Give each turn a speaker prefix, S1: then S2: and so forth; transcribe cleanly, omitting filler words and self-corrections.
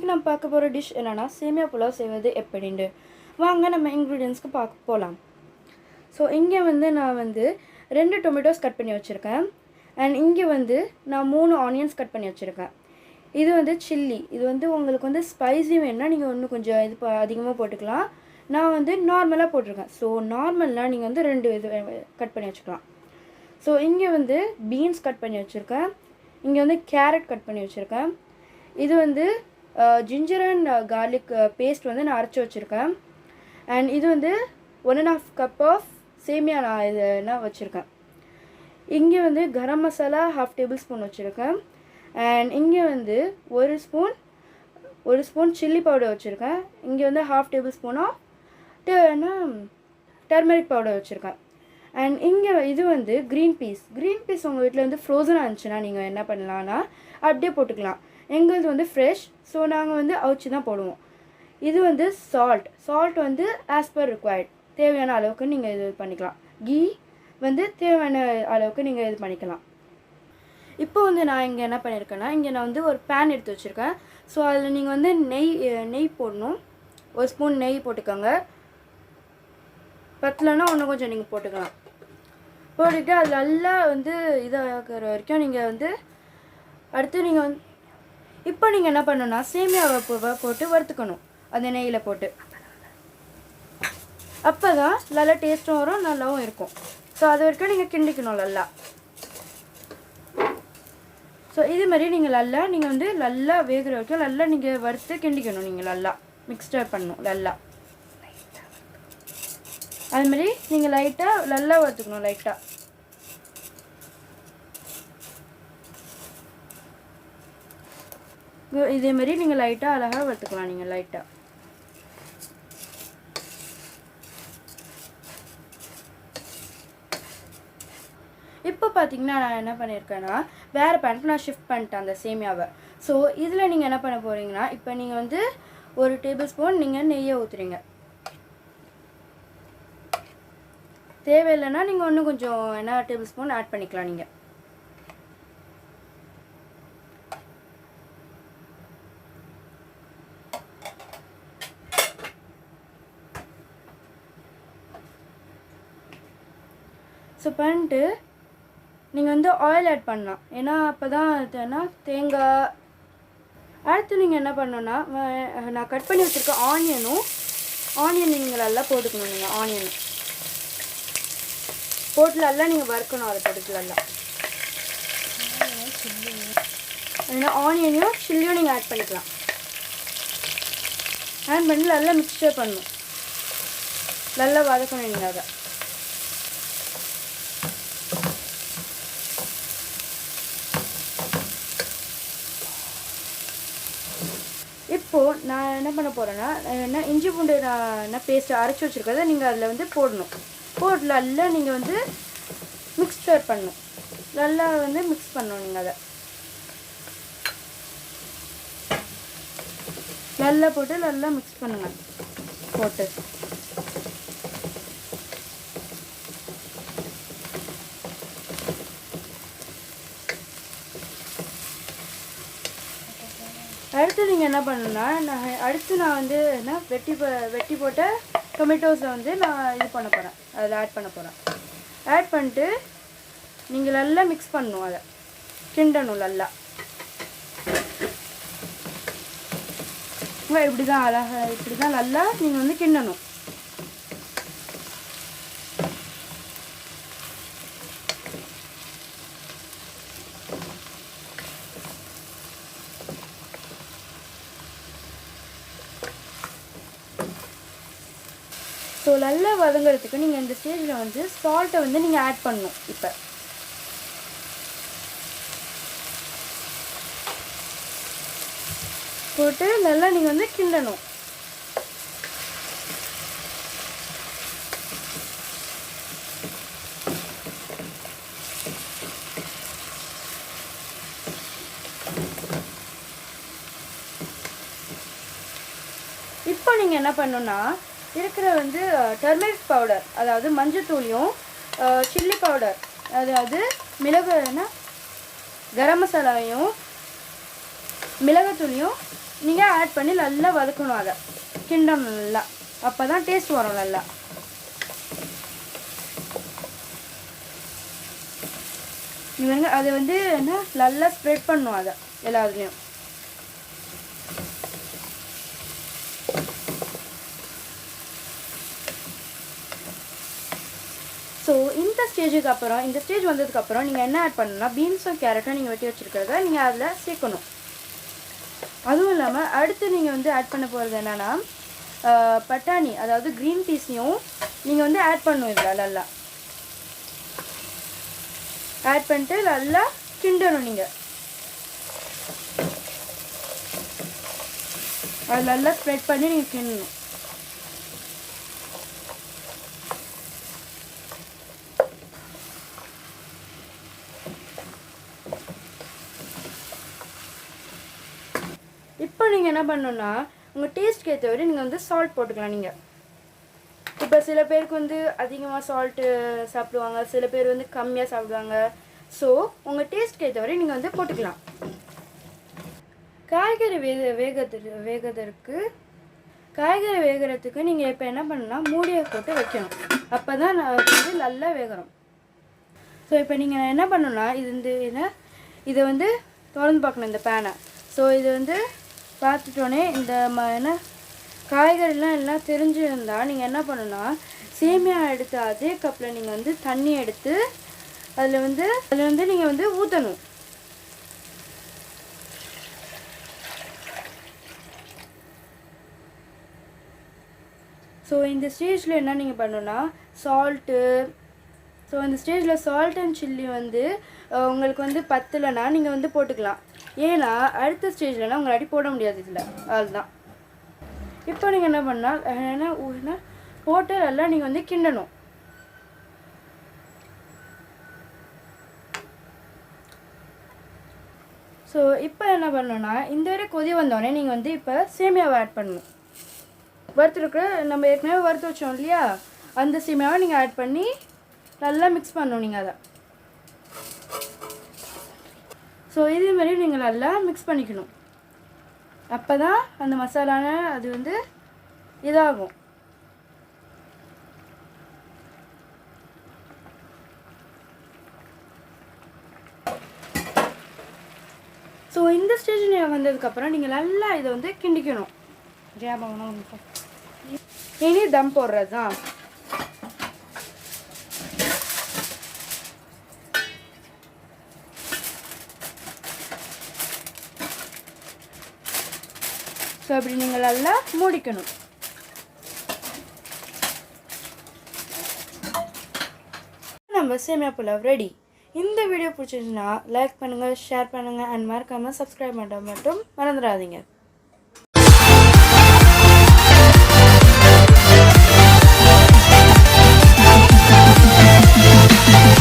S1: நம்ம பார்க்க போகிற டிஷ் என்னென்னா சேமியா புலாவ் செய்வது எப்படின்னு வாங்க நம்ம இன்க்ரீடியன்ஸ்க்கு பார்க்க போகலாம். ஸோ இங்கே வந்து நான் வந்து 2 டொமேட்டோஸ் கட் பண்ணி வச்சுருக்கேன். அண்ட் இங்கே வந்து நான் 3 ஆனியன்ஸ் கட் பண்ணி வச்சுருக்கேன். இது வந்து சில்லி. இது வந்து உங்களுக்கு வந்து ஸ்பைசி வேணுன்னா நீங்கள் இன்னும் கொஞ்சம் இது அதிகமாக போட்டுக்கலாம். நான் வந்து நார்மலாக போட்டிருக்கேன். ஸோ நார்மல்னால் நீங்கள் வந்து 2 இது கட் பண்ணி வச்சுக்கலாம். ஸோ இங்கே வந்து பீன்ஸ் கட் பண்ணி வச்சுருக்கேன். இங்கே வந்து கேரட் கட் பண்ணி வச்சுருக்கேன். இது வந்து ஜிஞ்சர் அண்ட் கார்லிக் பேஸ்ட் வந்து நான் அரைச்சி வச்சுருக்கேன். அண்ட் இது வந்து 1.5 கப் ஆஃப் சேமியா நான் வச்சுருக்கேன். இங்கே வந்து கரம் மசாலா 1/2 டேபிள் ஸ்பூன் வச்சுருக்கேன். அண்ட் இங்கே வந்து ஒரு ஸ்பூன் சில்லி பவுடர் வச்சுருக்கேன். இங்கே வந்து 1/2 tablespoon of turmeric powder வச்சுருக்கேன். அண்ட் இங்கே இது வந்து க்ரீன் பீஸ் உங்கள் வீட்டில் வந்து ஃப்ரோசனாக இருந்துச்சுன்னா நீங்கள் என்ன பண்ணலான்னா அப்படியே போட்டுக்கலாம். எங்களது வந்து ஃப்ரெஷ், ஸோ நாங்கள் வந்து அவிச்சு தான் போடுவோம். இது வந்து சால்ட் வந்து ஆஸ் பர் ரிக்வயர்ட் தேவையான அளவுக்கு நீங்கள் இது பண்ணிக்கலாம். கீ வந்து தேவையான அளவுக்கு நீங்கள் இது பண்ணிக்கலாம். இப்போ வந்து நான் இங்கே என்ன பண்ணியிருக்கேன்னா, இங்கே நான் வந்து ஒரு பேன் எடுத்து வச்சுருக்கேன். ஸோ அதில் நீங்கள் வந்து நெய் போடணும். 1 ஸ்பூன் நெய் போட்டுக்கோங்க. பத்தலைன்னா இன்னும் கொஞ்சம் நீங்கள் போட்டுக்கலாம். போட்டுக்கிட்டு அது நல்லா வந்து இதாகிற வரைக்கும் நீங்கள் வந்து அடுத்து நீங்கள் வந்து இப்போ நீங்கள் என்ன பண்ணணும்னா சேமியாவை போட்டு வறுத்துக்கணும் அந்த நெய்யில் போட்டு. அப்போ தான் நல்லா டேஸ்ட்டும் வரும், நல்லாவும் இருக்கும். ஸோ அது வரைக்கும் நீங்கள் கிண்டிக்கணும் நல்லா. ஸோ இது மாதிரி நீங்கள் வந்து நல்லா வேகிற வரைக்கும் நல்லா நீங்கள் வறுத்து கிண்டிக்கணும். நீங்கள் நல்லா மிக்ஸ்டர் பண்ணணும். நல்லா அதுமாரி நீங்கள் லைட்டாக நல்லா வறுத்துக்கணும். லைட்டாக இதேமாரி நீங்கள் லைட்டாக அழகாக வறுத்துக்கலாம். நீங்கள் லைட்டாக இப்போ பார்த்தீங்கன்னா நான் என்ன பண்ணியிருக்கேன்னா வேறு பேனுக்கு நான் ஷிஃப்ட் பண்ணிட்டேன் அந்த சேமியாவை. ஸோ இதில் நீங்கள் என்ன பண்ண போகிறீங்கன்னா, இப்போ நீங்கள் வந்து 1 டேபிள் ஸ்பூன் நீங்கள் நெய்யை ஊற்றுறீங்க. தேவையில்லைன்னா நீங்கள் இன்னும் கொஞ்சம் என்ன டேபிள் ஸ்பூன் ஆட் பண்ணிக்கலாம். நீங்கள் ஸோ பண்ணிட்டு நீங்கள் வந்து ஆயில் ஆட் பண்ணலாம். ஏன்னா அப்போ தான் தேங்காய். அடுத்து நீங்கள் என்ன பண்ணணுன்னா, நான் கட் பண்ணி வச்சுருக்க ஆனியன் நீங்கள் நல்லா போட்டுக்கணும். நீங்கள் ஆனியன் போட்டு நல்லா நீங்கள் வறுக்கணும். அதை போட்டு நல்லா ஏன்னா ஆனியனையும் சில்லியும் நீங்கள் ஆட் பண்ணிக்கலாம். ஆட் பண்ணி நல்லா மிக்சர் பண்ணணும். நல்லா வதக்கணும் நீங்கள் அதை. இப்போது நான் என்ன பண்ண போகிறேன்னா, இஞ்சி பூண்டு நான் பேஸ்ட்டு அரைச்சி வச்சுருக்கதை நீங்கள் அதில் வந்து போடணும். போட்டு நல்லா நீங்கள் வந்து மிக்ஸ்டர் பண்ணணும். நல்லா வந்து மிக்ஸ் பண்ணணும். நீங்கள் அதை நல்லா போட்டு நல்லா மிக்ஸ் பண்ணுங்கள். போட்டு அடுத்து நீங்கள் என்ன பண்ணணுன்னா, நான் வந்து என்ன வெட்டி போட்ட டொமேட்டோஸை வந்து நான் இது பண்ண போகிறேன். அதில் ஆட் பண்ண போகிறேன். ஆட் பண்ணிட்டு நீங்கள் நல்லா மிக்ஸ் பண்ணணும். அதை கிண்டணும் நல்லா. இப்படி தான் அழகாக இப்படி தான் நல்லா நீங்கள் வந்து கிண்டணும். ஸோ நல்லா வதங்கிறதுக்கு நீங்கள் இந்த ஸ்டேஜில் வந்து சால்ட்டை வந்து நீங்கள் ஆட் பண்ணணும். இப்போ போட்டு நல்லா நீங்கள் வந்து கிண்டணும். இப்போ நீங்கள் என்ன பண்ணணுன்னா, இருக்கிற வந்து டர்மரிக் பவுடர், அதாவது மஞ்சத்தூளியும் சில்லி பவுடர், அதாவது மிளகு கரம் மசாலாவையும் மிளகாத்தூளையும் நீங்கள் ஆட் பண்ணி நல்லா வதக்கணும், அதை கிண்டணும் நல்லா, அப்போ தான் டேஸ்ட் வரும் நல்லா. இவங்க அதை வந்து என்ன நல்லா ஸ்ப்ரெட் பண்ணும் அதை எல்லாத்துலேயும். ஸோ இந்த ஸ்டேஜுக்கு அப்புறம், இந்த ஸ்டேஜ் வந்ததுக்கப்புறம் நீங்கள் என்ன ஆட் பண்ணணும்னா பீன்ஸும் கேரட்டும் நீங்கள் வெட்டி வச்சுருக்கிறத நீங்கள் அதில் சேர்க்கணும். அதுவும் இல்லாமல் அடுத்து நீங்கள் வந்து ஆட் பண்ண போகிறது என்னென்னா பட்டாணி, அதாவது க்ரீன் பீஸையும் நீங்கள் வந்து ஆட் பண்ணணும். இதில் நல்லா ஆட் பண்ணிட்டு நல்லா கிண்டணும். நீங்கள் அது நல்லா ஸ்ப்ரெட் பண்ணி நீங்கள் கிண்டணும். இப்போ நீங்கள் என்ன பண்ணணுன்னா உங்கள் டேஸ்ட்க்கு ஏற்றவரை நீங்கள் வந்து சால்ட் போட்டுக்கலாம். நீங்கள் இப்போ சில பேருக்கு வந்து அதிகமாக சால்ட்டு சாப்பிடுவாங்க, சில பேர் வந்து கம்மியாக சாப்பிடுவாங்க. ஸோ உங்கள் டேஸ்ட்க்கு ஏற்றவரை நீங்கள் வந்து போட்டுக்கலாம். காய்கறி வேகிறதுக்கு நீங்கள் இப்போ என்ன பண்ணணும்னா மூடியை போட்டு வைக்கணும். அப்போ தான் வந்து நல்லா வேகிறோம். ஸோ இப்போ நீங்கள் என்ன பண்ணணும்னா இதை வந்து திறந்து பார்க்கணும் இந்த பேனை. ஸோ இது வந்து பார்த்துட்டோன்னே இந்த என்ன காய்கறிலாம் எல்லாம் தெரிஞ்சிருந்தால் நீங்கள் என்ன பண்ணணும்னா சேமியா எடுத்து அதே கப்பில் நீங்கள் வந்து தண்ணி எடுத்து அதில் வந்து நீங்கள் வந்து ஊற்றணும். ஸோ இந்த ஸ்டேஜில் என்ன நீங்கள் பண்ணணும்னா சால்ட்டு, ஸோ இந்த ஸ்டேஜில் சால்ட் அண்ட் சில்லி வந்து உங்களுக்கு வந்து பத்தலைன்னா நீங்கள் வந்து போட்டுக்கலாம். ஏன்னா அடுத்த ஸ்டேஜ்லனா உங்களை அடி போட முடியாது இதில், அதுதான். இப்போ நீங்கள் என்ன பண்ணால் என்ன போட்டு எல்லாம் நீங்கள் வந்து கிண்டணும். ஸோ இப்போ என்ன பண்ணணும்னா இந்த வரை கொதி வந்தோடனே நீங்கள் வந்து இப்போ சேமியாவை ஆட் பண்ணணும். வறுத்துருக்குற நம்ம ஏற்கனவே வறுத்து வச்சோம் இல்லையா, அந்த சேமியாவை நீங்கள் ஆட் பண்ணி நல்லா மிக்ஸ் பண்ணணும் நீங்கள் அதை. ஸோ இதேமாதிரி நீங்கள் நல்லா மிக்ஸ் பண்ணிக்கணும். அப்போ தான் அந்த மசாலான அது வந்து இதாகும். ஸோ இந்த ஸ்டேஜ் வந்ததுக்கப்புறம் நீங்கள் நல்லா இதை வந்து கிண்டிக்கணும். இனி தம் போடுறது தான். ஸோ அப்படி நீங்கள் நல்லா மூடிக்கணும். நம்ம சேமியா புலாவ் ரெடி. இந்த வீடியோ பிடிச்சிருந்துச்சுன்னா லைக் பண்ணுங்கள், ஷேர் பண்ணுங்கள் அண்ட் மறக்காமல் சப்ஸ்கிரைப் பண்ண மட்டும் மறந்துடாதீங்க.